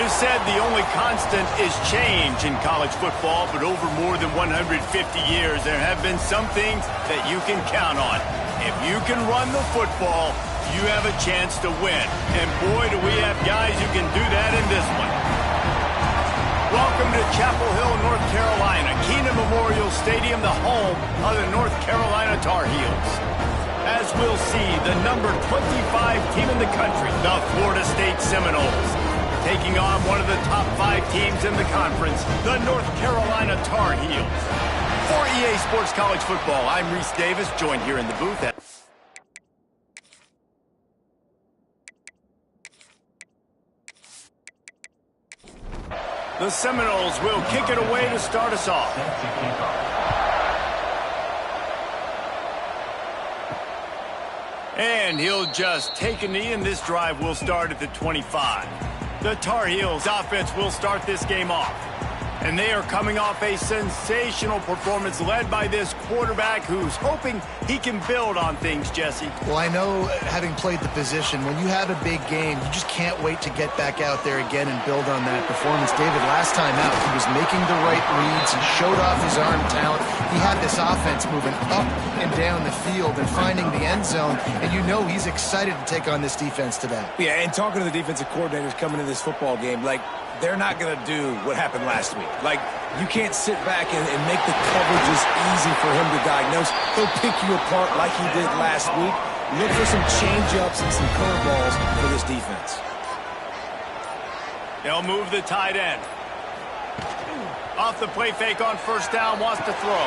It is said the only constant is change in college football, but over more than 150 years, there have been some things that you can count on. If you can run the football, you have a chance to win. And boy, do we have guys who can do that in this one. Welcome to Chapel Hill, North Carolina, Keenan Memorial Stadium, the home of the North Carolina Tar Heels. As we'll see, the number 25 team in the country, the Florida State Seminoles, taking on one of the top 5 teams in the conference, the North Carolina Tar Heels. For EA Sports College Football, I'm Reese Davis, joined here in the booth at the Seminoles will kick it away to start us off. And he'll just take a knee, and this drive will start at the 25. The Tar Heels offense will start this game off. And they are coming off a sensational performance led by this quarterback who's hoping he can build on things, Jesse. Well, I know, having played the position, when you have a big game, you just can't wait to get back out there again and build on that performance. David, last time out, he was making the right reads. He showed off his arm talent. He had this offense moving up and down the field and finding the end zone. And you know he's excited to take on this defense today. Yeah, and talking to the defensive coordinators coming into this football game, like, they're not going to do what happened last week. Like, you can't sit back and make the coverages easy for him to diagnose. He'll pick you apart like he did last week. Look for some change-ups and some curveballs for this defense. They'll move the tight end. Off the play fake on first down, wants to throw.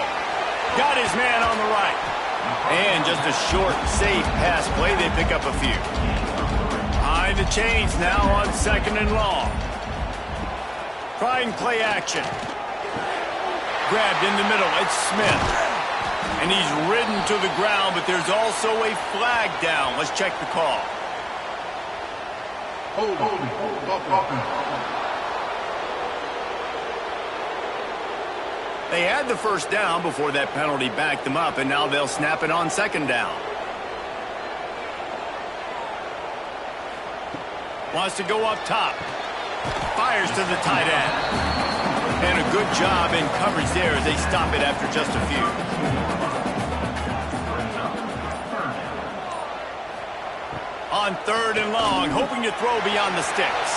Got his man on the right. And just a short, safe pass play. They pick up a few. Behind the chains now on 2nd and long. Trying play action. Grabbed in the middle. It's Smith. And he's ridden to the ground, but there's also a flag down. Let's check the call. They had the first down before that penalty backed them up, and now they'll snap it on 2nd down. Wants to go up top. Fires to the tight end. And a good job in coverage there as they stop it after just a few. On 3rd and long, hoping to throw beyond the sticks.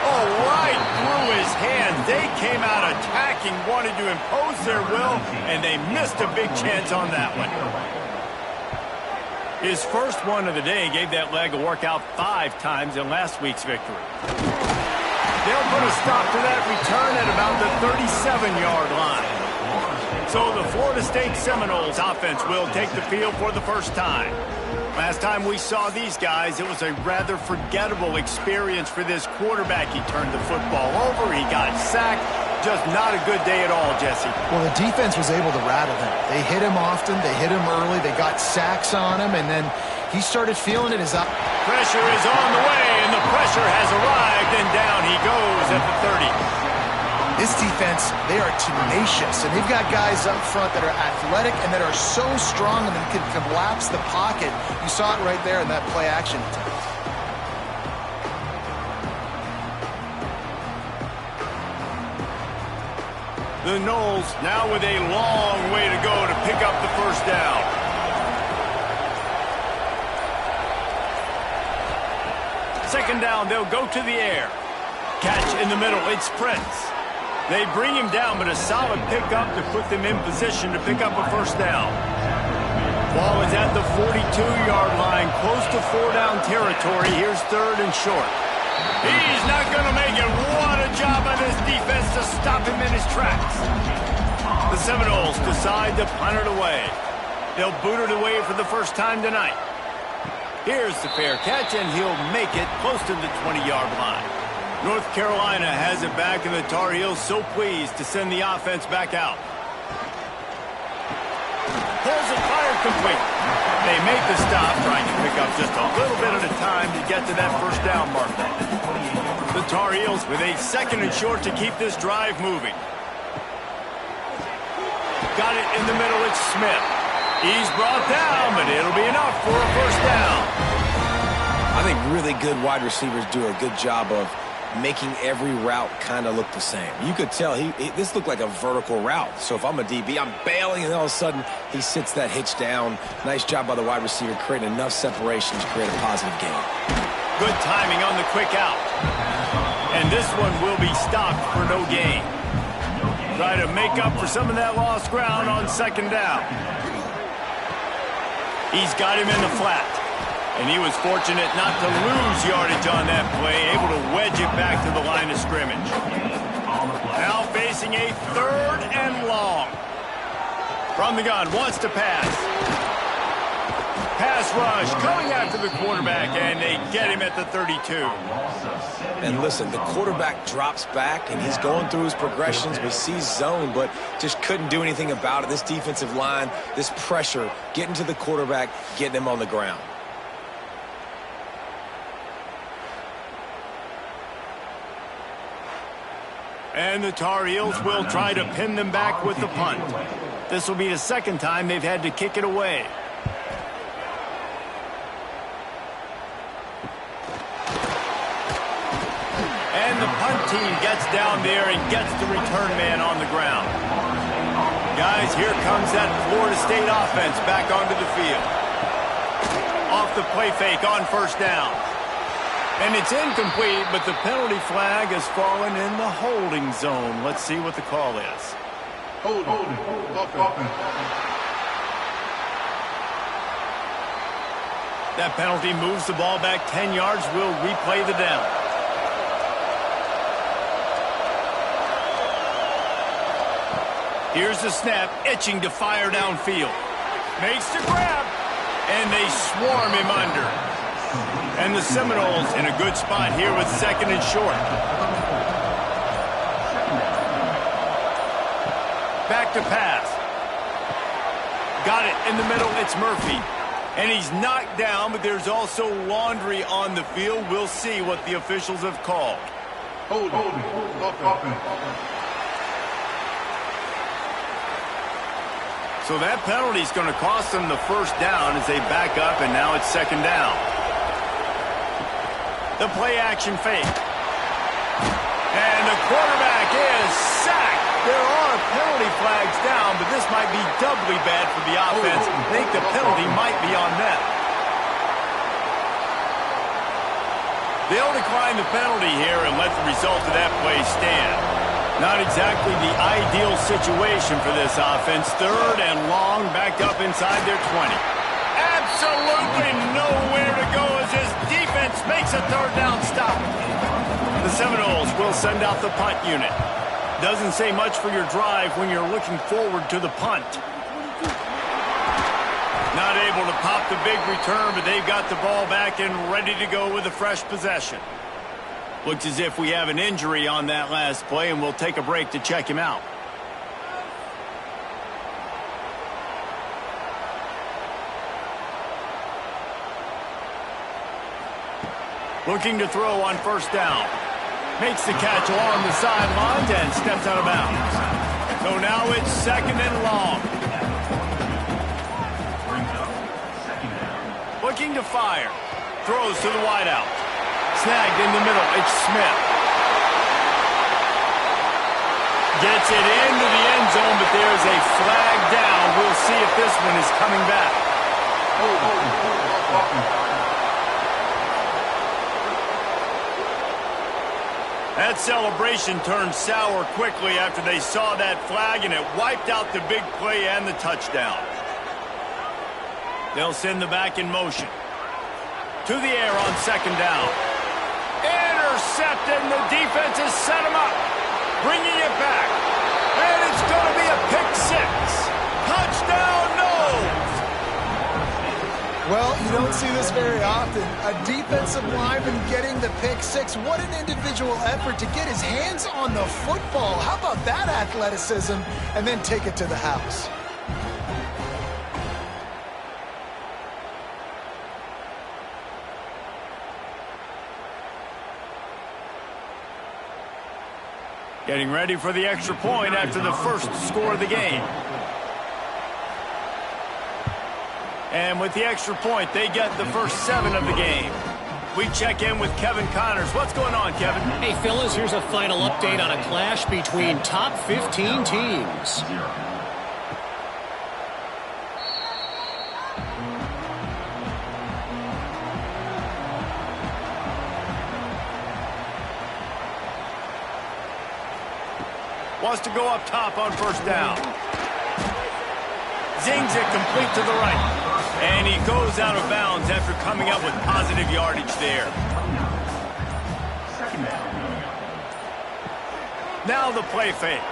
Oh, right through his hand. They came out attacking, wanted to impose their will, and they missed a big chance on that one. His first one of the day gave that leg a workout 5 times in last week's victory. They'll put a stop to that return at about the 37-yard line. So the Florida State Seminoles offense will take the field for the first time. Last time we saw these guys, it was a rather forgettable experience for this quarterback. He turned the football over, he got sacked. Just not a good day at all, Jesse. Well, the defense was able to rattle him. They hit him often, they hit him early, they got sacks on him, and then he started feeling it. Pressure is on the way, and the pressure has arrived, and down he goes at the 30. This defense, they are tenacious, and they've got guys up front that are athletic and that are so strong and that can collapse the pocket. You saw it right there in that play action attempt. The Noles now with a long way to go to pick up the first down. Second down, they'll go to the air. Catch in the middle, it's Prince. They bring him down, but a solid pickup to put them in position to pick up a first down. Ball is at the 42-yard line, close to 4-down territory. Here's 3rd and short. He's not going to make it. What a job by this defense to stop him in his tracks. The Seminoles decide to punt it away. They'll boot it away for the first time tonight. Here's the fair catch, and he'll make it close to the 20-yard line. North Carolina has it back, and the Tar Heels so pleased to send the offense back out. Pulls it, fired complete. They make the stop, trying to pick up just a little bit at a time to get to that first down marker. The Tar Heels with a 2nd and short to keep this drive moving. Got it in the middle, it's Smith. He's brought down, but it'll be enough for a first down. I think really good wide receivers do a good job of making every route kind of look the same. You could tell this looked like a vertical route. So if I'm a DB, I'm bailing, and all of a sudden he sits that hitch down. Nice job by the wide receiver creating enough separation to create a positive gain. Good timing on the quick out. And this one will be stopped for no gain. Try to make up for some of that lost ground on second down. He's got him in the flat. And he was fortunate not to lose yardage on that play, able to wedge it back to the line of scrimmage. Now facing a 3rd and long. From the gun, wants to pass. Pass rush, coming after the quarterback, and they get him at the 32. And listen, the quarterback drops back, and he's going through his progressions. We see zone, but just couldn't do anything about it. This defensive line, this pressure, getting to the quarterback, getting him on the ground. And the Tar Heels will try to pin them back with the punt. This will be the 2nd time they've had to kick it away. And the punt team gets down there and gets the return man on the ground. Guys, here comes that Florida State offense back onto the field. Off the play fake on 1st down. And it's incomplete, but the penalty flag has fallen in the holding zone. Let's see what the call is. Holding. That penalty moves the ball back 10 yards. We'll replay the down. Here's the snap, itching to fire downfield. Makes the grab, and they swarm him under. And the Seminoles in a good spot here with 2nd and short. Back to pass. Got it in the middle. It's Murphy. And he's knocked down, but there's also laundry on the field. We'll see what the officials have called. Holding. So that penalty is going to cost them the 1st down as they back up, and now it's 2nd down. The play action fake. And the quarterback is sacked. There are penalty flags down, but this might be doubly bad for the offense. I think the penalty might be on them. They'll decline the penalty here and let the result of that play stand. Not exactly the ideal situation for this offense. 3rd and long, backed up inside their 20. Absolutely nowhere to go as this defense makes a 3rd down stop. The Seminoles will send out the punt unit. Doesn't say much for your drive when you're looking forward to the punt. Not able to pop the big return, but they've got the ball back and ready to go with a fresh possession. Looks as if we have an injury on that last play, and we'll take a break to check him out. Looking to throw on 1st down. Makes the catch along the sidelines and steps out of bounds. So now it's 2nd and long. Looking to fire. Throws to the wideout. Snagged in the middle. It's Smith. Gets it into the end zone, but there's a flag down. We'll see if this one is coming back. That celebration turned sour quickly after they saw that flag, and it wiped out the big play and the touchdown. They'll send the back in motion. To the air on 2nd down. Intercepted, and the defense has set him up. Bringing it back. And it's going to be a pick 6. Touchdown, Noles! Well, you don't see this very often. A defensive lineman getting the pick 6. What an individual effort to get his hands on the football. How about that athleticism? And then take it to the house. Getting ready for the extra point after the first score of the game. And with the extra point, they get the first 7 of the game. We check in with Kevin Connors. What's going on, Kevin? Hey, fellas, here's a final update on a clash between top 15 teams. Wants to go up top on first down. Zings it complete to the right. And he goes out of bounds after coming up with positive yardage there. Now the play fake.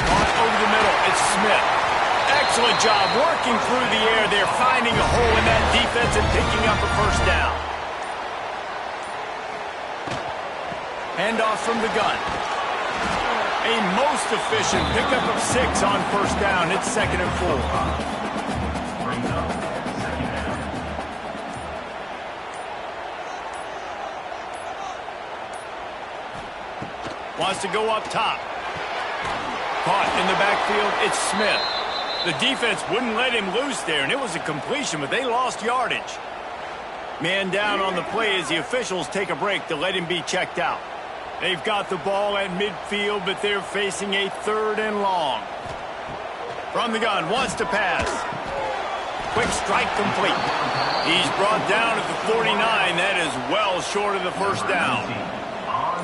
On over the middle, it's Smith. Excellent job working through the air there, finding a hole in that defense and picking up a first down. Handoff from the gun. A most efficient pickup of 6 on first down. It's 2nd and 4. Wants to go up top. Caught in the backfield. It's Smith. The defense wouldn't let him loose there, and it was a completion, but they lost yardage. Man down on the play as the officials take a break to let him be checked out. They've got the ball at midfield, but they're facing a 3rd and long. From the gun, wants to pass. Quick strike complete. He's brought down at the 49. That is well short of the first down.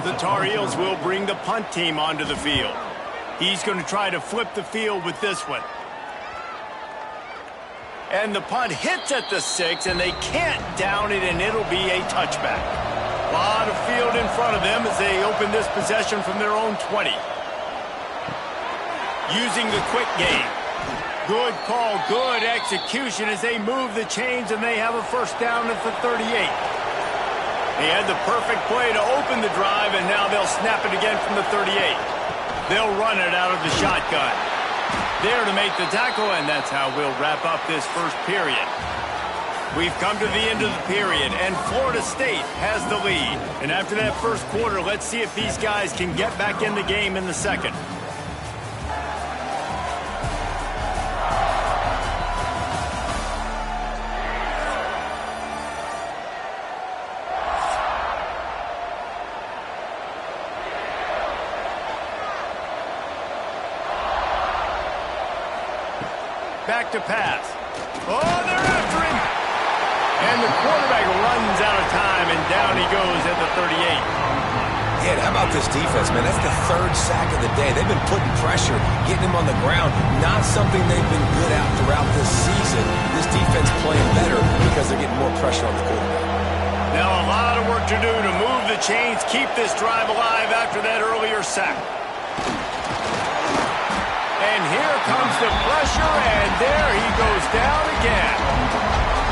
The Tar Heels will bring the punt team onto the field. He's going to try to flip the field with this one. And the punt hits at the 6, and they can't down it, and it'll be a touchback. A lot of field in front of them as they open this possession from their own 20. Using the quick game. Good call, good execution as they move the chains, and they have a first down at the 38. They had the perfect play to open the drive, and now they'll snap it again from the 38. They'll run it out of the shotgun. There to make the tackle, and that's how we'll wrap up this first period. We've come to the end of the period, and Florida State has the lead. And after that first quarter, let's see if these guys can get back in the game in the second. Back to pass. Oh, they're after him! And the quarterback runs out of time, and down he goes at the 38. Yeah, how about this defense, man? That's the 3rd sack of the day. They've been putting pressure, getting him on the ground. Not something they've been good at throughout this season. This defense playing better because they're getting more pressure on the quarterback. Now a lot of work to do to move the chains, keep this drive alive after that earlier sack. And here comes the pressure, and there he goes down again.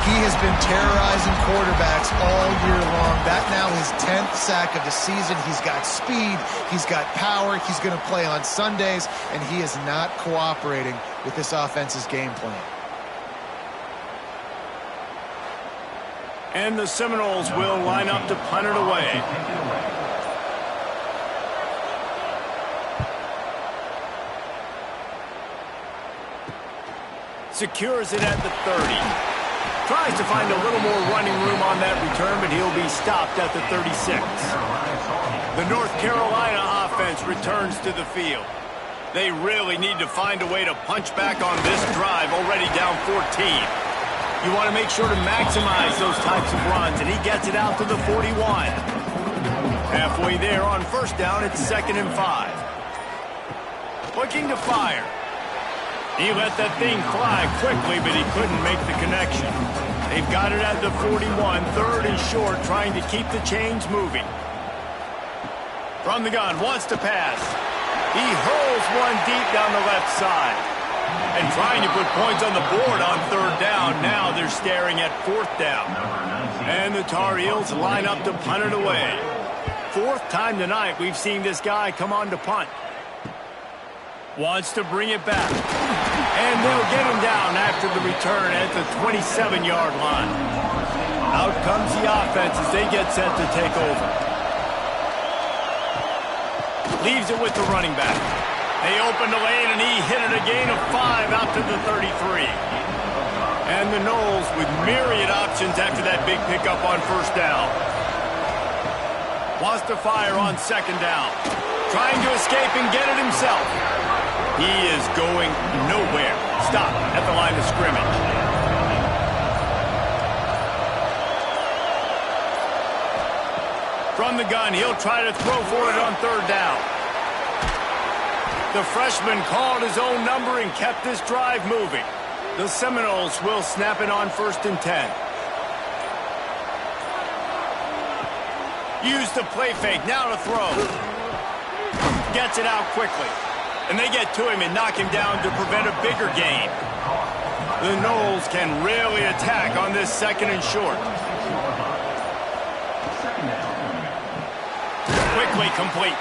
He has been terrorizing quarterbacks all year long. That now his 10th sack of the season. He's got speed. He's got power. He's going to play on Sundays, and he is not cooperating with this offense's game plan. And the Seminoles will line up to punt it away. Secures it at the 30. Tries to find a little more running room on that return, but he'll be stopped at the 36. The North Carolina offense returns to the field. They really need to find a way to punch back on this drive, already down 14. You want to make sure to maximize those types of runs, and he gets it out to the 41. Halfway there on first down, it's 2nd and 5. Looking to fire. He let that thing fly quickly, but he couldn't make the connection. They've got it at the 41, 3rd and short, trying to keep the chains moving. From the gun, wants to pass. He hurls one deep down the left side. And trying to put points on the board on 3rd down. Now they're staring at 4th down. And the Tar Heels line up to punt it away. 4th time tonight we've seen this guy come on to punt. Wants to bring it back. And they'll get him down after the return at the 27-yard line. Out comes the offense as they get set to take over. Leaves it with the running back. They open the lane, and he hit it a gain of 5 out to the 33. And leaving the Noles with myriad options after that big pickup on first down. Wants to fire on second down. Trying to escape and get it himself. He is going nowhere. Stop at the line of scrimmage. From the gun, he'll try to throw for it on third down. The freshman called his own number and kept this drive moving. The Seminoles will snap it on 1st and 10. Use the play fake, now to throw. Gets it out quickly. And they get to him and knock him down to prevent a bigger gain. The Noles can really attack on this 2nd and short. Quickly complete.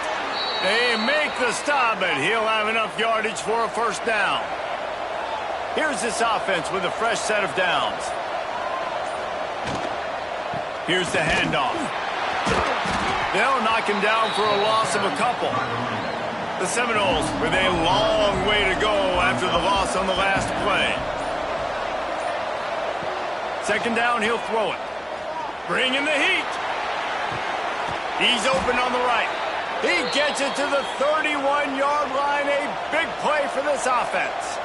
They make the stop, but he'll have enough yardage for a first down. Here's this offense with a fresh set of downs. Here's the handoff. They'll knock him down for a loss of a couple. The Seminoles with a long way to go after the loss on the last play. 2nd down, he'll throw it. Bring in the heat. He's open on the right. He gets it to the 31-yard line. A big play for this offense.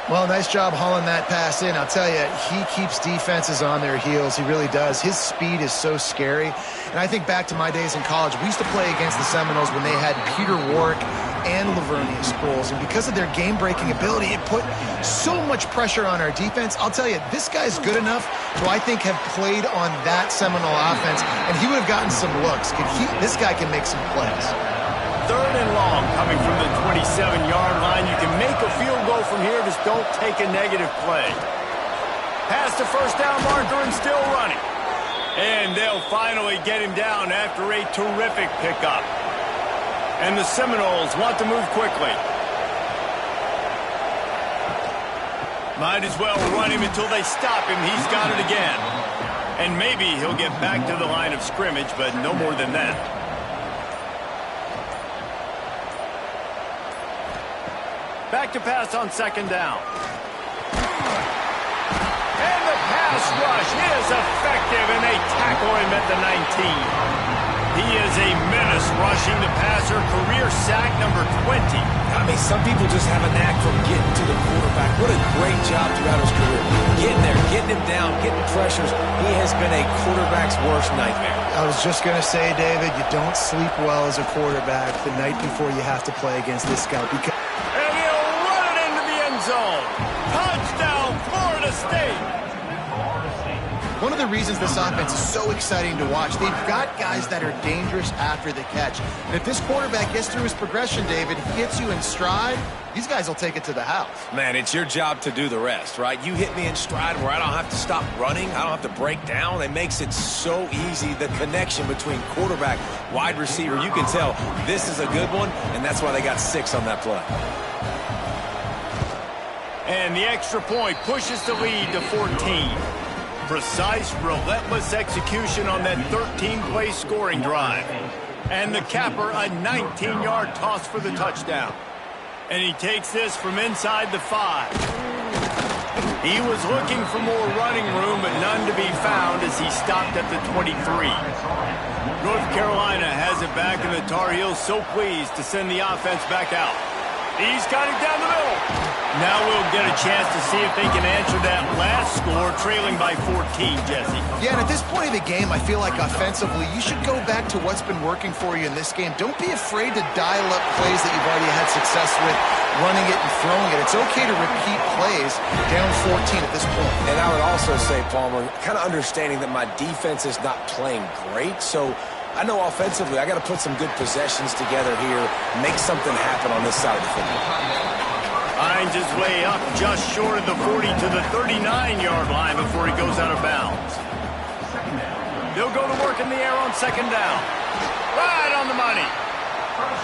Well, nice job hauling that pass in. I'll tell you, he keeps defenses on their heels. He really does. His speed is so scary. And I think back to my days in college. We used to play against the Seminoles when they had Peter Warwick and Lavernia Sproles. And because of their game-breaking ability, it put so much pressure on our defense. I'll tell you, this guy's good enough to, I think, have played on that Seminole offense, and he would have gotten some looks. This guy can make some plays. 3rd and long coming from the 27-yard line. You can make a field goal from here. Just don't take a negative play. Past the first down marker and still running. And they'll finally get him down after a terrific pickup. And the Seminoles want to move quickly. Might as well run him until they stop him. He's got it again. And maybe he'll get back to the line of scrimmage, but no more than that. Back to pass on 2nd down. And the pass rush is effective, and they tackle him at the 19. He is a menace rushing the passer, career sack number 20. I mean, some people just have a knack for getting to the quarterback. What a great job throughout his career. Getting there, getting him down, getting pressures. He has been a quarterback's worst nightmare. I was just going to say, David, you don't sleep well as a quarterback the night before you have to play against this guy. Because zone. Touchdown, Florida State. One of the reasons this offense is so exciting to watch, they've got guys that are dangerous after the catch. And if this quarterback gets through his progression, David, he hits you in stride, these guys will take it to the house. Man, it's your job to do the rest, right? You hit me in stride where I don't have to stop running. I don't have to break down. It makes it so easy, the connection between quarterback, wide receiver. You can tell this is a good one, and that's why they got 6 on that play. And the extra point pushes the lead to 14. Precise, relentless execution on that 13-play scoring drive. And the capper, a 19-yard toss for the touchdown. And he takes this from inside the 5. He was looking for more running room, but none to be found as he stopped at the 23. North Carolina has it back, and the Tar Heels so pleased to send the offense back out. He's got it down the middle. Now we'll get a chance to see if they can answer that last score, trailing by 14, Jesse. Yeah, and at this point of the game, I feel like offensively, you should go back to what's been working for you in this game. Don't be afraid to dial up plays that you've already had success with, running it and throwing it. It's okay to repeat plays down 14 at this point. And I would also say, Palmer, kind of understanding that my defense is not playing great, so I know offensively I got to put some good possessions together here, make something happen on this side of the football. Finds his way up just short of the 40 to the 39-yard line before he goes out of bounds. They'll go to work in the air on 2nd down. Right on the money.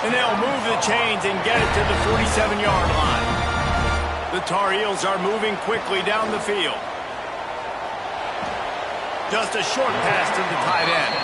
And they'll move the chains and get it to the 47-yard line. The Tar Heels are moving quickly down the field. Just a short pass to the tight end.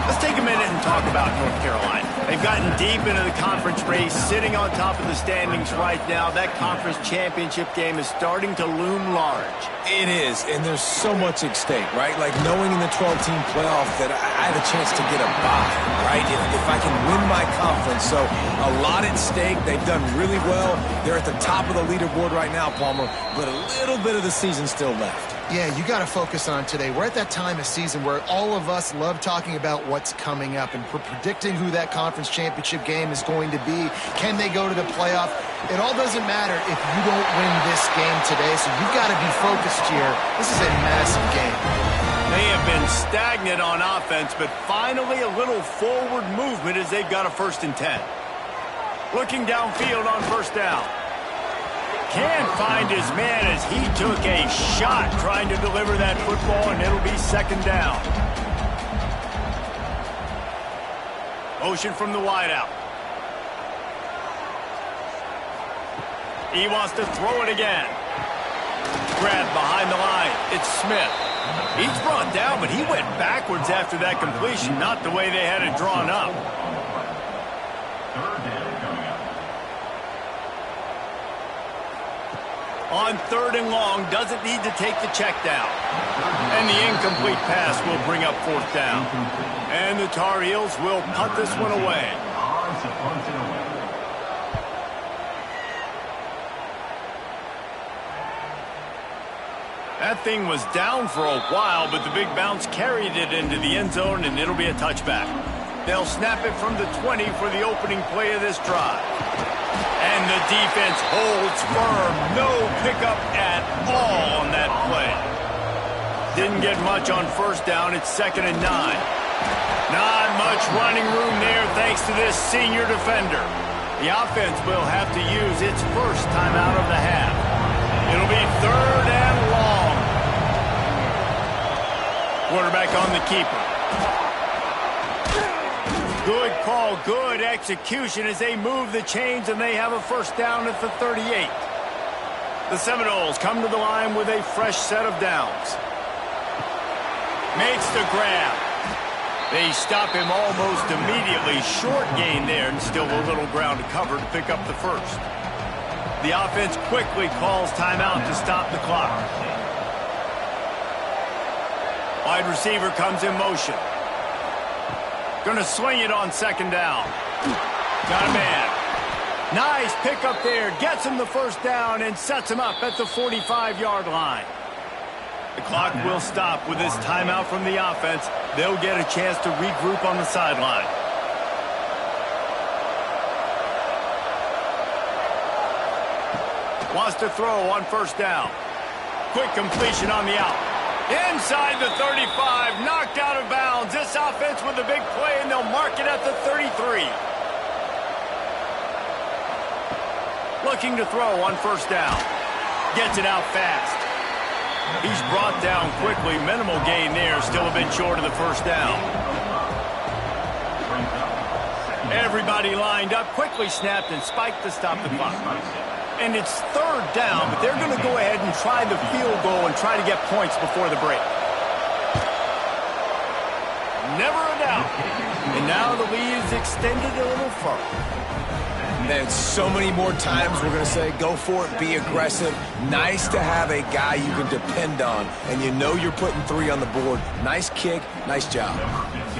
Let's take a minute and talk about North Carolina. They've gotten deep into the conference race, sitting on top of the standings right now. That conference championship game is starting to loom large. It is, and there's so much at stake, right? Like knowing in the 12-team playoff that I have a chance to get a bye, right? If I can win my conference. So a lot at stake. They've done really well. They're at the top of the leaderboard right now, Palmer, but a little bit of the season still left. Yeah, you got to focus on today. We're at that time of season where all of us love talking about what's coming up and predicting who that conference championship game is going to be. Can they go to the playoff? It all doesn't matter if you don't win this game today, so you've got to be focused here. This is a massive game. They have been stagnant on offense, but finally a little forward movement as they've got a 1st and 10. Looking downfield on 1st down. Can't find his man as he took a shot trying to deliver that football, and it'll be 2nd down. Motion from the wideout. He wants to throw it again. Grabbed behind the line. It's Smith. He's brought down, but he went backwards after that completion, not the way they had it drawn up. On 3rd and long, doesn't need to take the check down. And the incomplete pass will bring up 4th down. And the Tar Heels will punt this one away. That thing was down for a while, but the big bounce carried it into the end zone, and it'll be a touchback. They'll snap it from the 20 for the opening play of this drive. And the defense holds firm. No pickup at all on that play. Didn't get much on 1st down. It's 2nd and 9. Not much running room there thanks to this senior defender. The offense will have to use its 1st timeout of the half. It'll be 3rd and long. Quarterback on the keeper. Good call, good execution as they move the chains, and they have a 1st down at the 38. The Seminoles come to the line with a fresh set of downs. Makes the grab. They stop him almost immediately. Short gain there, and still a little ground to cover to pick up the 1st. The offense quickly calls timeout to stop the clock. Wide receiver comes in motion. Going to swing it on 2nd down. Got a man. Nice pickup there. Gets him the 1st down and sets him up at the 45-yard line. The clock will stop with this timeout from the offense. They'll get a chance to regroup on the sideline. Wants to throw on 1st down. Quick completion on the out. Inside the 35, knocked out of bounds. This offense with a big play, and they'll mark it at the 33. Looking to throw on 1st down. Gets it out fast. He's brought down quickly. Minimal gain there, still a bit short of the 1st down. Everybody lined up, quickly snapped and spiked to stop the clock. And it's 3rd down, but they're going to go ahead and try the field goal and try to get points before the break. Never a doubt. And now the lead is extended a little further. And so many more times we're going to say, go for it, be aggressive. Nice to have a guy you can depend on, and you know you're putting 3 on the board. Nice kick, nice job.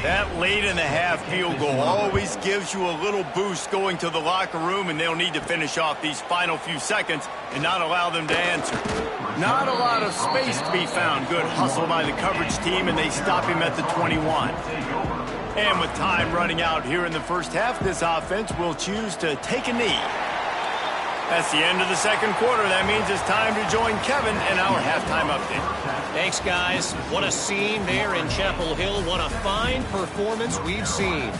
That late in the half field goal always gives you a little boost going to the locker room, and they'll need to finish off these final few seconds and not allow them to answer. Not a lot of space to be found. Good hustle by the coverage team, and they stop him at the 21. And with time running out here in the 1st half, this offense will choose to take a knee. That's the end of the 2nd quarter. That means it's time to join Kevin in our halftime update. Thanks, guys. What a scene there in Chapel Hill. What a fine performance we've seen.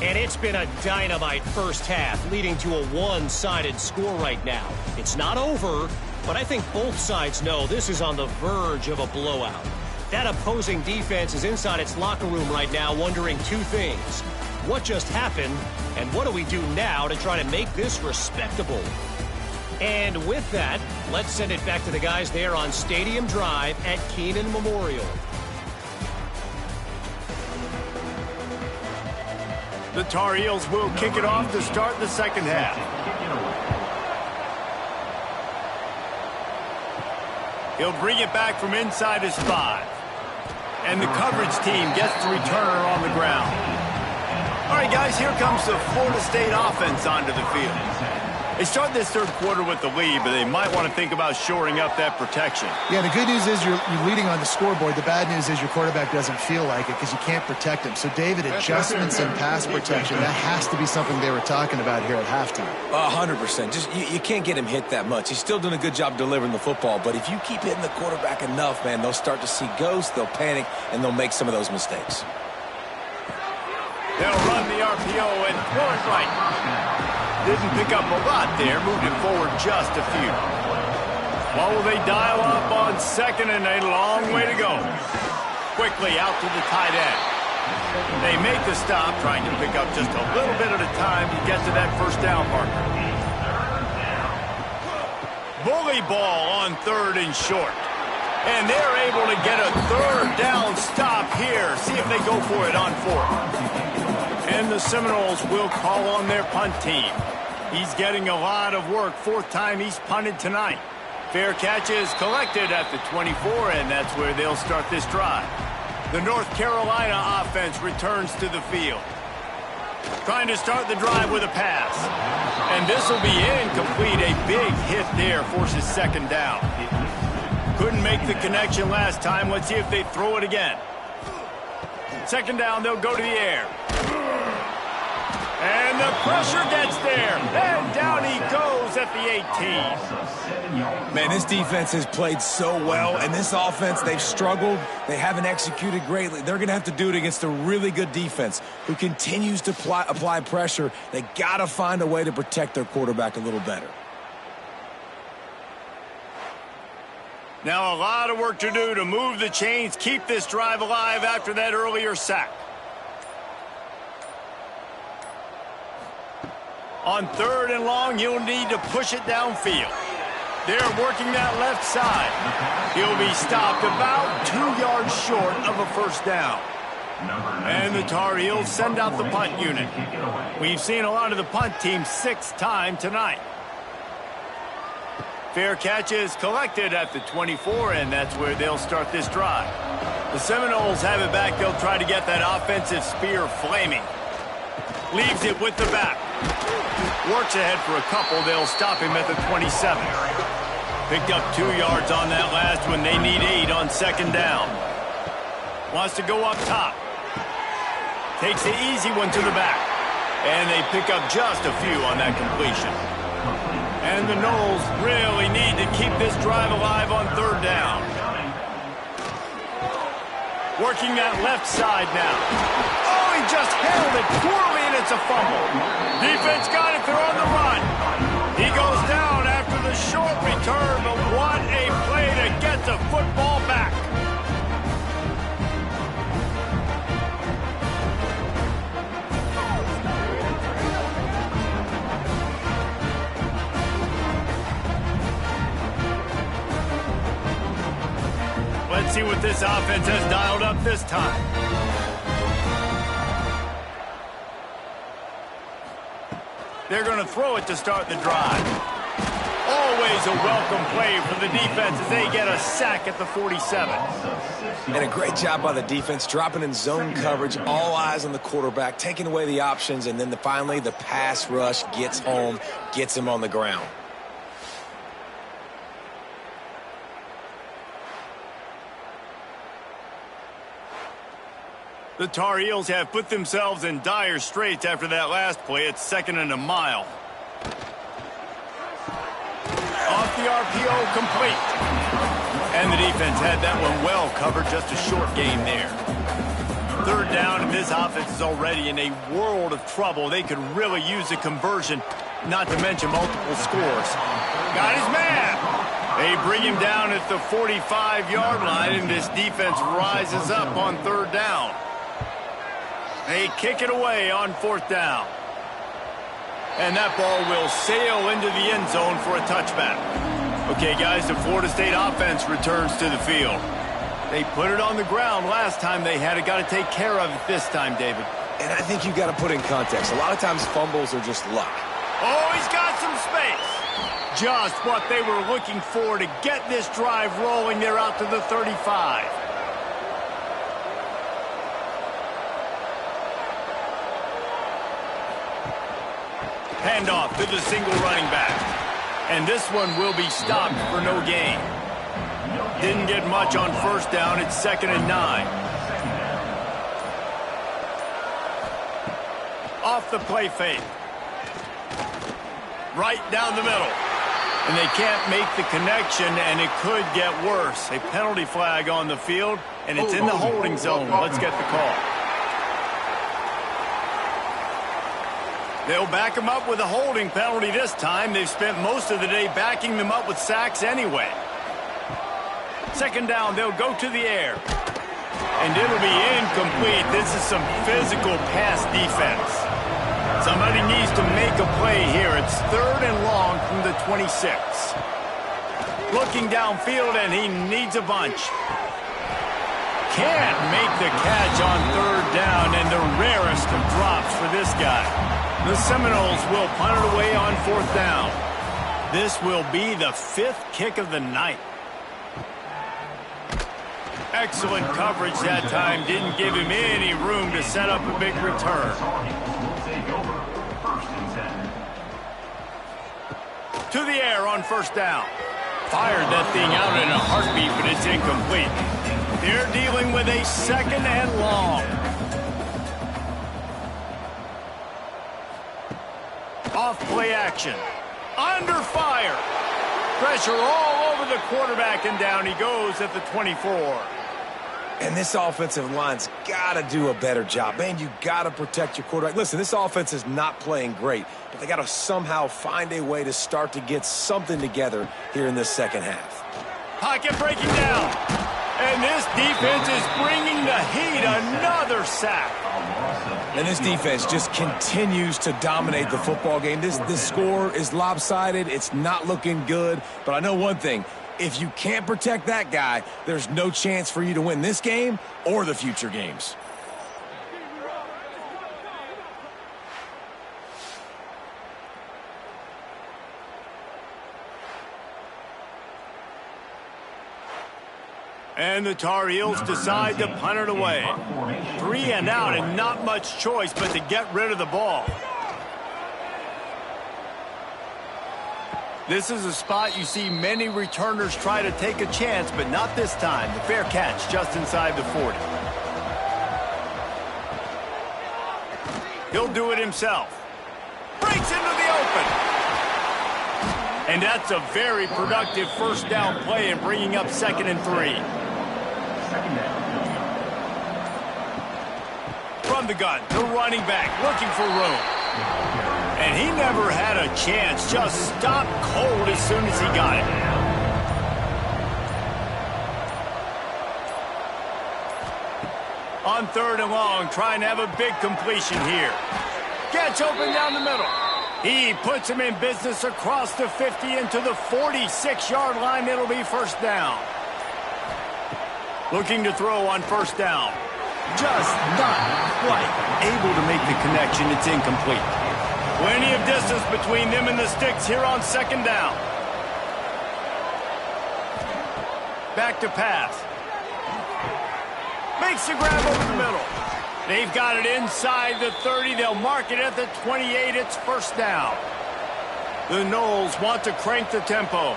And it's been a dynamite 1st half, leading to a one-sided score right now. It's not over, but I think both sides know this is on the verge of a blowout. That opposing defense is inside its locker room right now wondering 2 things. What just happened, and what do we do now to try to make this respectable? And with that, let's send it back to the guys there on Stadium Drive at Kenan Memorial. The Tar Heels will kick it off to start the second half. He'll bring it back from inside his 5. And the coverage team gets the returner on the ground. All right, guys, here comes the Florida State offense onto the field. They start this third quarter with the lead, but they might want to think about shoring up that protection. Yeah, the good news is you're leading on the scoreboard. The bad news is your quarterback doesn't feel like it because you can't protect him. So, David, adjustments and pass protection, that has to be something they were talking about here at halftime. 100%. Just you can't get him hit that much. He's still doing a good job delivering the football, but if you keep hitting the quarterback enough, man, they'll start to see ghosts, they'll panic, and they'll make some of those mistakes. They'll run the RPO and throw it right. Didn't pick up a lot there, moved it forward just a few. Well, will they dial up on second and a long way to go? Quickly out to the tight end. They make the stop, trying to pick up just a little bit at a time to get to that first down marker. Bully ball on third and short. And they're able to get a third down stop here. See if they go for it on fourth. And the Seminoles will call on their punt team. He's getting a lot of work. 4th time he's punted tonight. Fair catch is collected at the 24, and that's where they'll start this drive. The North Carolina offense returns to the field. Trying to start the drive with a pass. And this will be incomplete. A big hit there forces second down. Couldn't make the connection last time. Let's see if they throw it again. Second down, they'll go to the air. And the pressure gets there. And down he goes at the 18. Man, this defense has played so well, and this offense, they've struggled. They haven't executed greatly. They're going to have to do it against a really good defense who continues to apply pressure. They got to find a way to protect their quarterback a little better. Now a lot of work to do to move the chains, keep this drive alive after that earlier sack. On third and long, you'll need to push it downfield. They're working that left side. He'll be stopped about 2 yards short of a first down. And the Tar Heels send out the punt unit. We've seen a lot of the punt team 6th time tonight. Fair catch is collected at the 24, and that's where they'll start this drive. The Seminoles have it back. They'll try to get that offensive spear flaming. Leaves it with the back. Works ahead for a couple. They'll stop him at the 27. Picked up 2 yards on that last one. They need 8 on second down. Wants to go up top. Takes the easy one to the back. And they pick up just a few on that completion. And the Noles really need to keep this drive alive on third down. Working that left side now. Oh, he just handled it poorly, and it's a fumble. Defense got it. They're on the run. He goes down after the short return, but what a play to get the football back. Let's see what this offense has dialed up this time. They're going to throw it to start the drive. Always a welcome play for the defense as they get a sack at the 47. And a great job by the defense, dropping in zone coverage, all eyes on the quarterback, taking away the options, and then finally the pass rush gets home, gets him on the ground. The Tar Heels have put themselves in dire straits after that last play. It's 2nd and a mile. Off the RPO, complete. And the defense had that one well covered, just a short gain there. Third down, and this offense is already in a world of trouble. They could really use a conversion, not to mention multiple scores. Got his man. They bring him down at the 45-yard line, and this defense rises up on third down. They kick it away on 4th down. And that ball will sail into the end zone for a touchback. Okay, guys, the Florida State offense returns to the field. They put it on the ground last time they had it. Got to take care of it this time, David. And I think you've got to put in context. A lot of times fumbles are just luck. Oh, he's got some space. Just what they were looking for to get this drive rolling there out to the 35. Handoff to the single running back. And this one will be stopped for no gain. Didn't get much on first down. It's 2nd and 9. Off the play fake. Right down the middle. And they can't make the connection, and it could get worse. A penalty flag on the field, and it's in the holding zone. Let's get the call. They'll back him up with a holding penalty this time. They've spent most of the day backing them up with sacks anyway. 2nd down, they'll go to the air. And it'll be incomplete. This is some physical pass defense. Somebody needs to make a play here. It's 3rd and long from the 26. Looking downfield, and he needs a bunch. Can't make the catch on 3rd down, and the rarest of drops for this guy. The Seminoles will punt it away on 4th down. This will be the 5th kick of the night. Excellent coverage that time. Didn't give him any room to set up a big return. To the air on 1st down. Fired that thing out in a heartbeat, but it's incomplete. They're dealing with a 2nd and long. Off play action. Under fire. Pressure all over the quarterback, and down he goes at the 24. And this offensive line's got to do a better job. Man, you got to protect your quarterback. Listen, this offense is not playing great, but they got to somehow find a way to start to get something together here in this 2nd half. Pocket breaking down. And this defense is bringing the heat. Another sack. And this defense just continues to dominate the football game. This score is lopsided. It's not looking good. But I know one thing. If you can't protect that guy, there's no chance for you to win this game or the future games. And the Tar Heels decide to punt it away. 3 and out, and not much choice but to get rid of the ball. This is a spot you see many returners try to take a chance, but not this time. The fair catch just inside the 40. He'll do it himself. Breaks into the open. And that's a very productive 1st down play and bringing up 2nd and 3. From the gun, the running back looking for room. And he never had a chance, just stopped cold as soon as he got it. On 3rd and long, trying to have a big completion here. Gets open down the middle. He puts him in business across the 50 into the 46-yard line. It'll be 1st down. Looking to throw on 1st down. Just not quite able to make the connection. It's incomplete. Plenty of distance between them and the sticks here on 2nd down. Back to pass. Makes the grab over the middle. They've got it inside the 30. They'll mark it at the 28. It's 1st down. The Noles want to crank the tempo.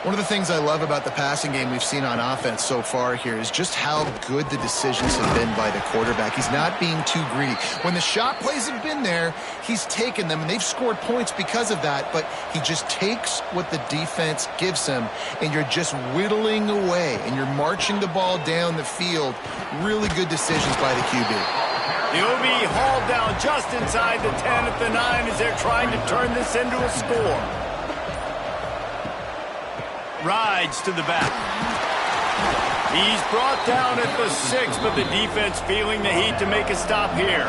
One of the things I love about the passing game we've seen on offense so far here is just how good the decisions have been by the quarterback. He's not being too greedy. When the shot plays have been there, he's taken them, and they've scored points because of that, but he just takes what the defense gives him, and you're just whittling away, and you're marching the ball down the field. Really good decisions by the QB. He'll be hauled down just inside the 10 at the 9 as they're trying to turn this into a score. Rides to the back. He's brought down at the 6, but the defense feeling the heat to make a stop here.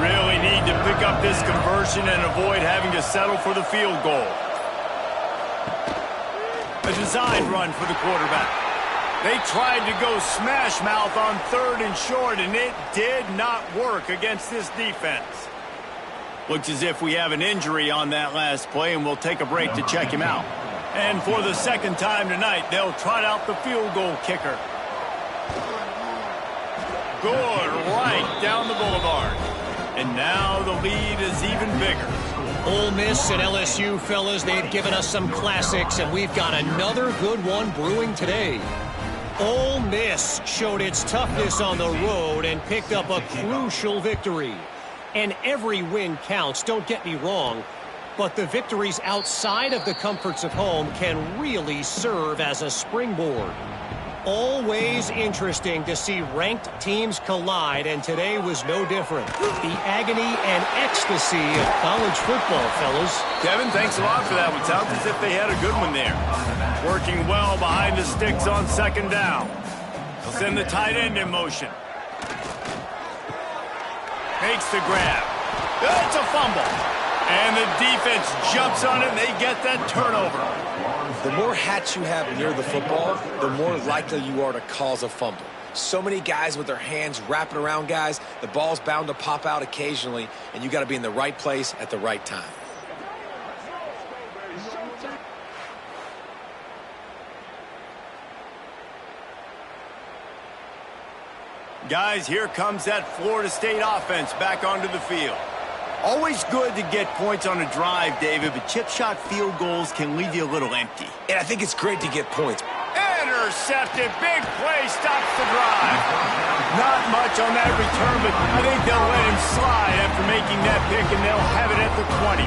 Really need to pick up this conversion and avoid having to settle for the field goal. A design run for the quarterback. They tried to go smash mouth on 3rd and short, and it did not work against this defense. Looks as if we have an injury on that last play, and we'll take a break to check him out. And for the second time tonight, they'll trot out the field goal kicker. Good, right down the boulevard. And now the lead is even bigger. Ole Miss and LSU, fellas, they've given us some classics, and we've got another good one brewing today. Ole Miss showed its toughness on the road and picked up a crucial victory. And every win counts, don't get me wrong, but the victories outside of the comforts of home can really serve as a springboard. Always interesting to see ranked teams collide, and today was no different. The agony and ecstasy of college football, fellas. Kevin, thanks a lot for that one. Sounds as if they had a good one there. Working well behind the sticks on 2nd down. They'll send the tight end in motion. Makes the grab. It's a fumble. And the defense jumps on it, and they get that turnover. The more hats you have near the football, the more likely you are to cause a fumble. So many guys with their hands wrapping around guys, the ball's bound to pop out occasionally, and you got to be in the right place at the right time. Guys, here comes that Florida State offense back onto the field. Always good to get points on a drive, David, but chip shot field goals can leave you a little empty. And I think it's great to get points. Intercepted. Big play. Stops the drive. Not much on that return, but I think they'll let him slide after making that pick, and they'll have it at the 20.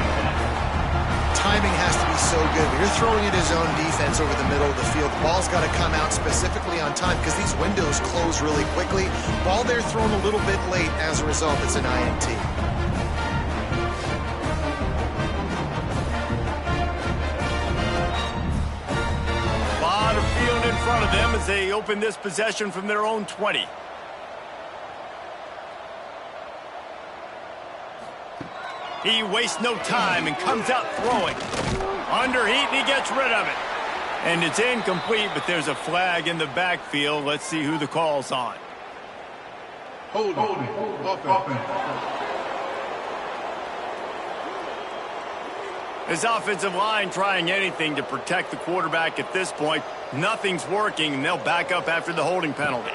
Timing has to be so good. When you're throwing at his own defense over the middle of the field, the ball's got to come out specifically on time because these windows close really quickly. Ball there thrown a little bit late. As a result, it's an INT. In front of them as they open this possession from their own 20. He wastes no time and comes out throwing. Under heat, and he gets rid of it. And it's incomplete, but there's a flag in the backfield. Let's see who the call's on. Hold it. Offense. This offensive line trying anything to protect the quarterback at this point. Nothing's working, and they'll back up after the holding penalty.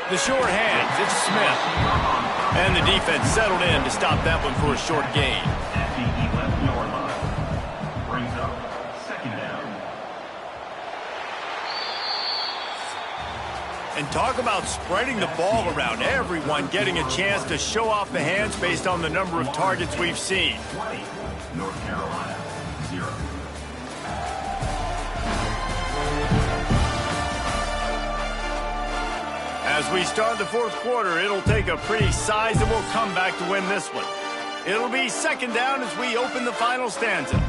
The short hands, it's Smith. And the defense settled in to stop that one for a short gain. Brings up 2nd down. And talk about spreading the ball around. Everyone getting a chance to show off the hands based on the number of targets we've seen. 20, North Carolina, 0. As we start the 4th quarter, it'll take a pretty sizable comeback to win this one. It'll be 2nd down as we open the final stanza.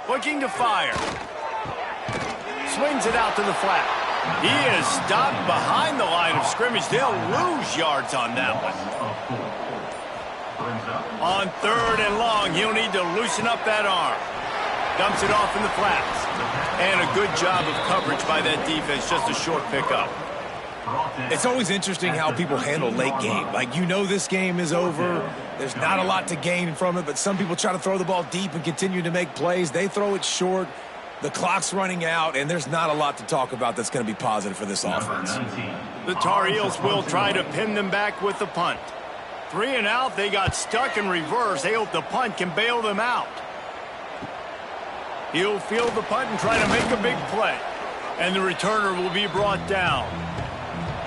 Looking to fire. Swings it out to the flat. He is stopped behind the line of scrimmage. They'll lose yards on that one. On 3rd and long, he'll need to loosen up that arm. Dumps it off in the flats. And a good job of coverage by that defense. Just a short pickup. It's always interesting how people handle late game. Like, you know this game is over. There's not a lot to gain from it, but some people try to throw the ball deep and continue to make plays. They throw it short. The clock's running out, and there's not a lot to talk about that's going to be positive for this offense. The Tar Heels will try to pin them back with the punt. 3 and out, they got stuck in reverse. They hope the punt can bail them out. He'll field the punt and try to make a big play. And the returner will be brought down.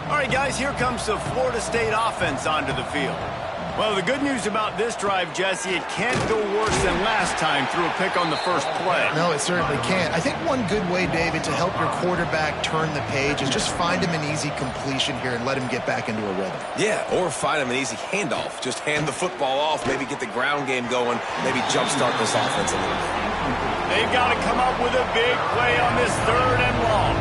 All right, guys, here comes the Florida State offense onto the field. Well, the good news about this drive, Jesse, it can't go worse than last time through a pick on the first play. No, it certainly can't. I think one good way, David, to help your quarterback turn the page is just find him an easy completion here and let him get back into a rhythm. Yeah, or find him an easy handoff. Just hand the football off, maybe get the ground game going, maybe jumpstart this offense a little bit. They've got to come up with a big play on this 3rd and long.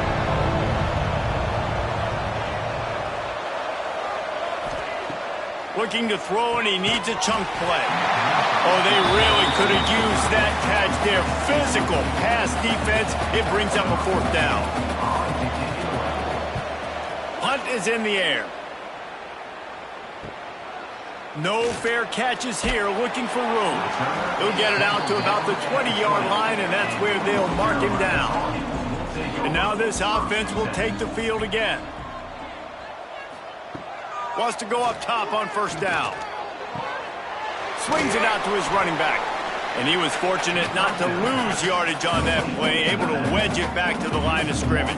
Looking to throw, and he needs a chunk play. Oh, they really could have used that catch there. Physical pass defense. It brings up a 4th down. Punt is in the air. No fair catches here, looking for room. He'll get it out to about the 20-yard line, and that's where they'll mark him down. And now this offense will take the field again. Wants to go up top on 1st down. Swings it out to his running back. And he was fortunate not to lose yardage on that play, able to wedge it back to the line of scrimmage.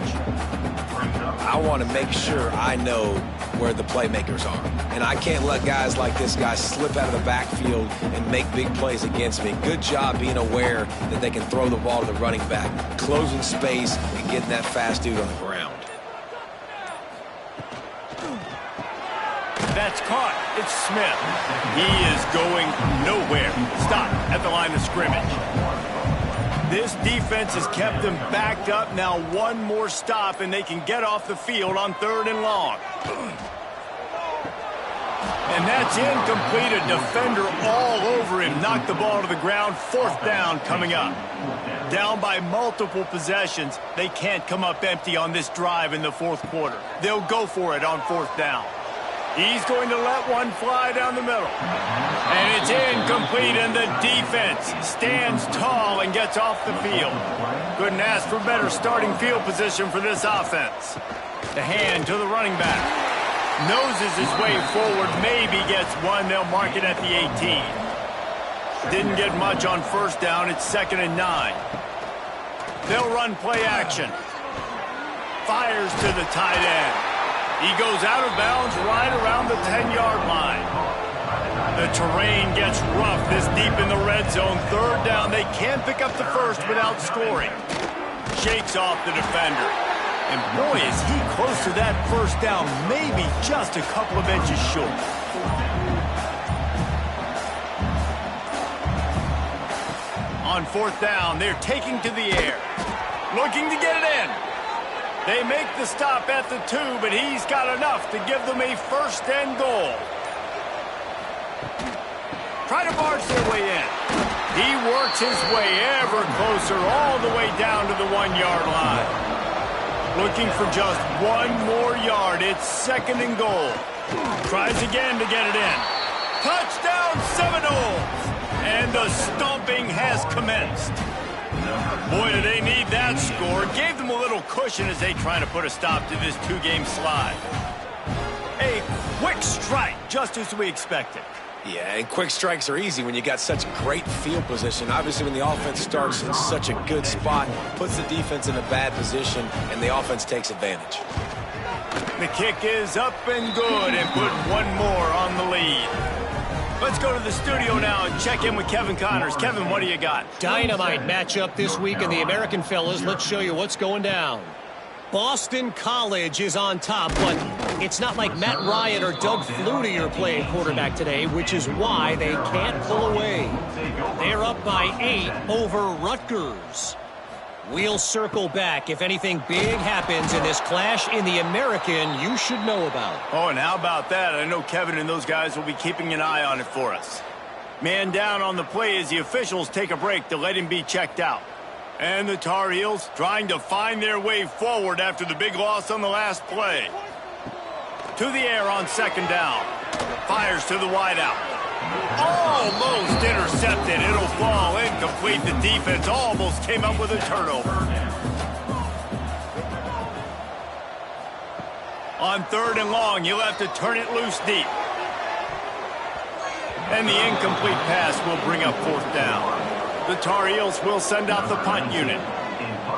I want to make sure I know where the playmakers are. And I can't let guys like this guy slip out of the backfield and make big plays against me. Good job being aware that they can throw the ball to the running back, closing space, and getting that fast dude on the ground. That's caught. It's Smith. He is going nowhere. Stop at the line of scrimmage. This defense has kept them backed up. Now one more stop, and they can get off the field on 3rd and long. And that's incomplete. A defender all over him. Knocked the ball to the ground. 4th down coming up. Down by multiple possessions. They can't come up empty on this drive in the 4th quarter. They'll go for it on 4th down. He's going to let one fly down the middle. And it's incomplete, and the defense stands tall and gets off the field. Couldn't ask for better starting field position for this offense. The hand to the running back. Noses his way forward, maybe gets one. They'll mark it at the 18. Didn't get much on 1st down. It's 2nd and 9. They'll run play action. Fires to the tight end. He goes out of bounds right around the 10-yard line. The terrain gets rough this deep in the red zone. 3rd down. They can't pick up the 1st without scoring. Shakes off the defender. And boy, is he close to that 1st down. Maybe just a couple of inches short. On 4th down, they're taking to the air. Looking to get it in. They make the stop at the 2, but he's got enough to give them a 1st and goal. Try to barge their way in. He works his way ever closer all the way down to the 1-yard line. Looking for just one more yard. It's 2nd and goal. Tries again to get it in. Touchdown Seminoles! And the stomping has commenced. Boy, do they need that score. Gave them a little cushion as they try to put a stop to this 2-game slide. A quick strike, just as we expected. Yeah, and quick strikes are easy when you got such great field position. Obviously, when the offense starts in such a good spot, puts the defense in a bad position, and the offense takes advantage. The kick is up and good, and put one more on the lead. Let's go to the studio now and check in with Kevin Connors. Kevin, what do you got? Dynamite matchup this week in the American fellas. Let's show you what's going down. Boston College is on top, but it's not like Matt Ryan or Doug Flutie are playing quarterback today, which is why they can't pull away. They're up by 8 over Rutgers. We'll circle back. If anything big happens in this clash in the American, you should know about. Oh, and how about that? I know Kevin and those guys will be keeping an eye on it for us. Man down on the play as the officials take a break to let him be checked out. And the Tar Heels trying to find their way forward after the big loss on the last play. To the air on 2nd down. Fires to the wideout. Almost intercepted. It'll fall incomplete. The defense almost came up with a turnover. On 3rd and long, you'll have to turn it loose deep. And the incomplete pass will bring up 4th down. The Tar Heels will send out the punt unit.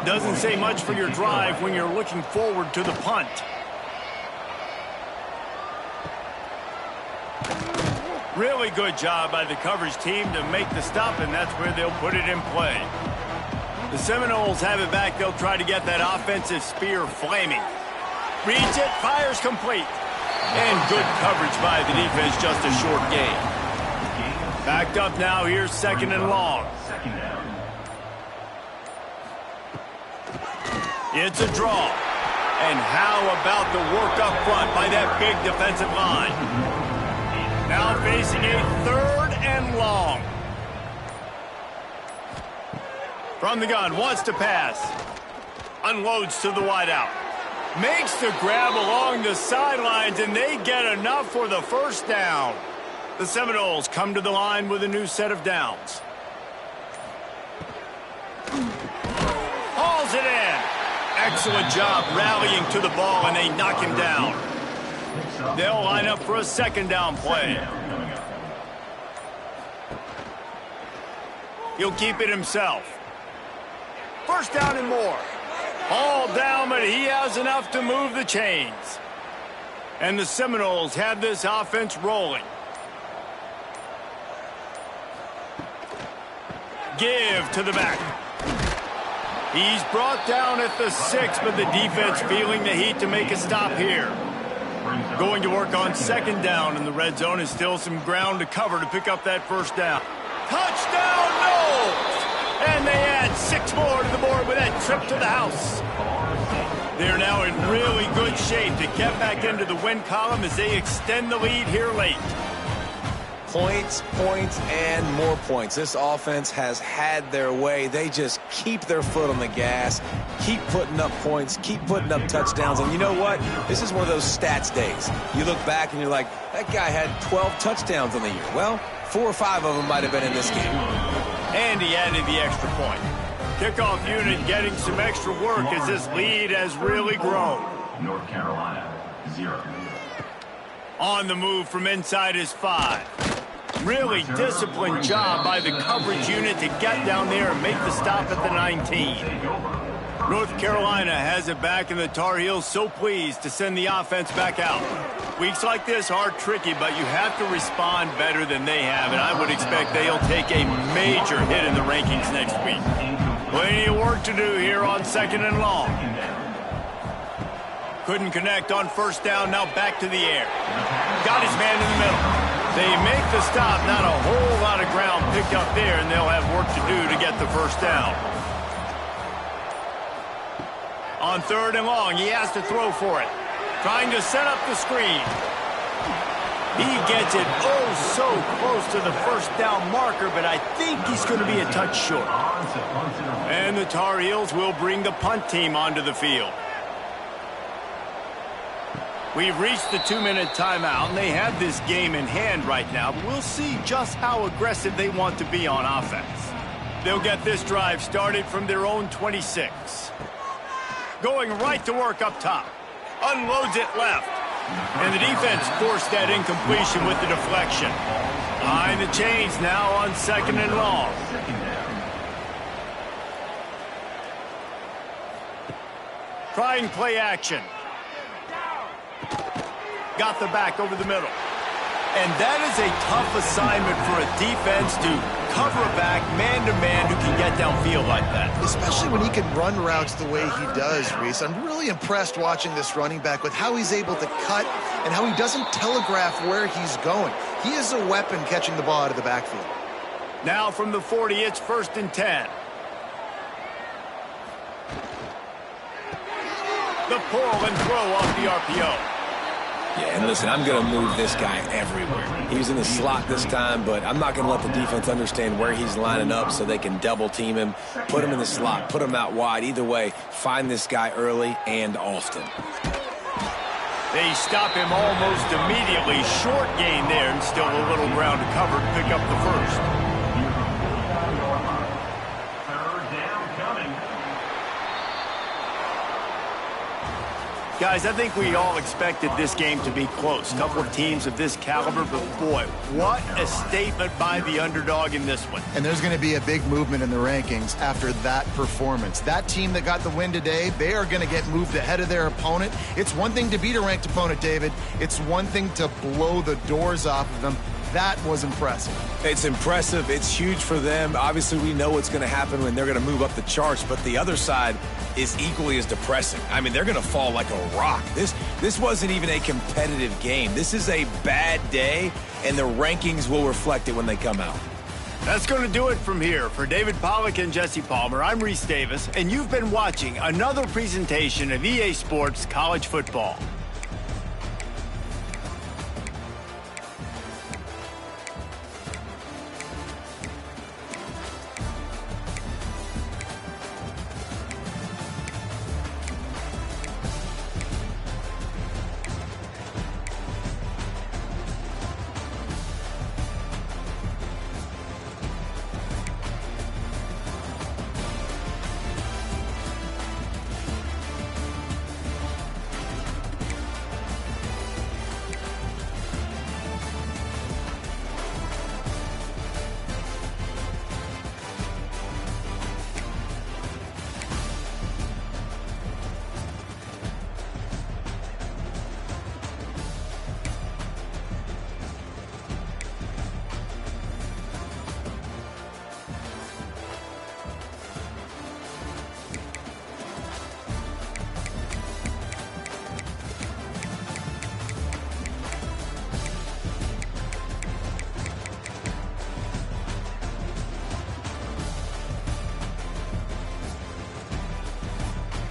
Doesn't say much for your drive when you're looking forward to the punt. Really good job by the coverage team to make the stop, and that's where they'll put it in play. The Seminoles have it back. They'll try to get that offensive spear flaming. Reads it, fires complete. And good coverage by the defense, just a short gain. Backed up now, here's 2nd and long. It's a draw. And how about the work up front by that big defensive line? Now facing a 3rd and long. From the gun, wants to pass. Unloads to the wideout. Makes the grab along the sidelines, and they get enough for the first down. The Seminoles come to the line with a new set of downs. Hauls it in. Excellent job rallying to the ball, and they knock him down. They'll line up for a second down play. He'll keep it himself. First down and more. All down, but he has enough to move the chains. And the Seminoles have this offense rolling. Give to the back. He's brought down at the 6, but the defense feeling the heat to make a stop here. Going to work on second down, and the red zone is still some ground to cover to pick up that first down. Touchdown, Noles! And they add 6 more to the board with that trip to the house. They're now in really good shape to get back into the win column as they extend the lead here late. Points, points, and more points. This offense has had their way. They just keep their foot on the gas, keep putting up points, keep putting up touchdowns. And you know what? This is one of those stats days. You look back and you're like, that guy had 12 touchdowns on the year. Well, 4 or 5 of them might have been in this game. And he added the extra point. Kickoff unit getting some extra work as this lead has really grown. North Carolina, 0. On the move from inside is 5. Really disciplined job by the coverage unit to get down there and make the stop at the 19. North Carolina has it back, and the Tar Heels so pleased to send the offense back out. Weeks like this are tricky, but you have to respond better than they have, and I would expect they'll take a major hit in the rankings next week. Plenty of work to do here on second and long. Couldn't connect on first down, now back to the air. Got his man in the middle. They make the stop, not a whole lot of ground picked up there, and they'll have work to do to get the first down. On third and long, he has to throw for it. Trying to set up the screen. He gets it so close to the first down marker, but I think he's going to be a touch short. And the Tar Heels will bring the punt team onto the field. We've reached the 2-minute timeout, and they have this game in hand right now, but we'll see just how aggressive they want to be on offense. They'll get this drive started from their own 26. Going right to work up top. Unloads it left. And the defense forced that incompletion with the deflection. Behind the chains now on second and long. Trying play action. Got the back over the middle. And that is a tough assignment for a defense to cover a back man-to-man who can get downfield like that. Especially when he can run routes the way he does, Reese. I'm really impressed watching this running back with how he's able to cut and how he doesn't telegraph where he's going. He is a weapon catching the ball out of the backfield. Now from the 40, it's 1st and 10. The pull and throw off the RPO. Yeah, and listen, I'm going to move this guy everywhere. He's in the slot this time, but I'm not going to let the defense understand where he's lining up so they can double-team him, put him in the slot, put him out wide. Either way, find this guy early and often. They stop him almost immediately. Short gain there, and still a little ground to cover to pick up the first. Guys, I think we all expected this game to be close. A couple of teams of this caliber, but boy, what a statement by the underdog in this one. And there's going to be a big movement in the rankings after that performance. That team that got the win today, they are going to get moved ahead of their opponent. It's one thing to beat a ranked opponent, David. It's one thing to blow the doors off of them. That was impressive. It's impressive. It's huge for them. Obviously, we know what's going to happen when they're going to move up the charts, but the other side is equally as depressing. I mean, they're going to fall like a rock. This wasn't even a competitive game. This is a bad day, and the rankings will reflect it when they come out. That's going to do it from here. For David Pollack and Jesse Palmer, I'm Reese Davis, and you've been watching another presentation of EA Sports College Football.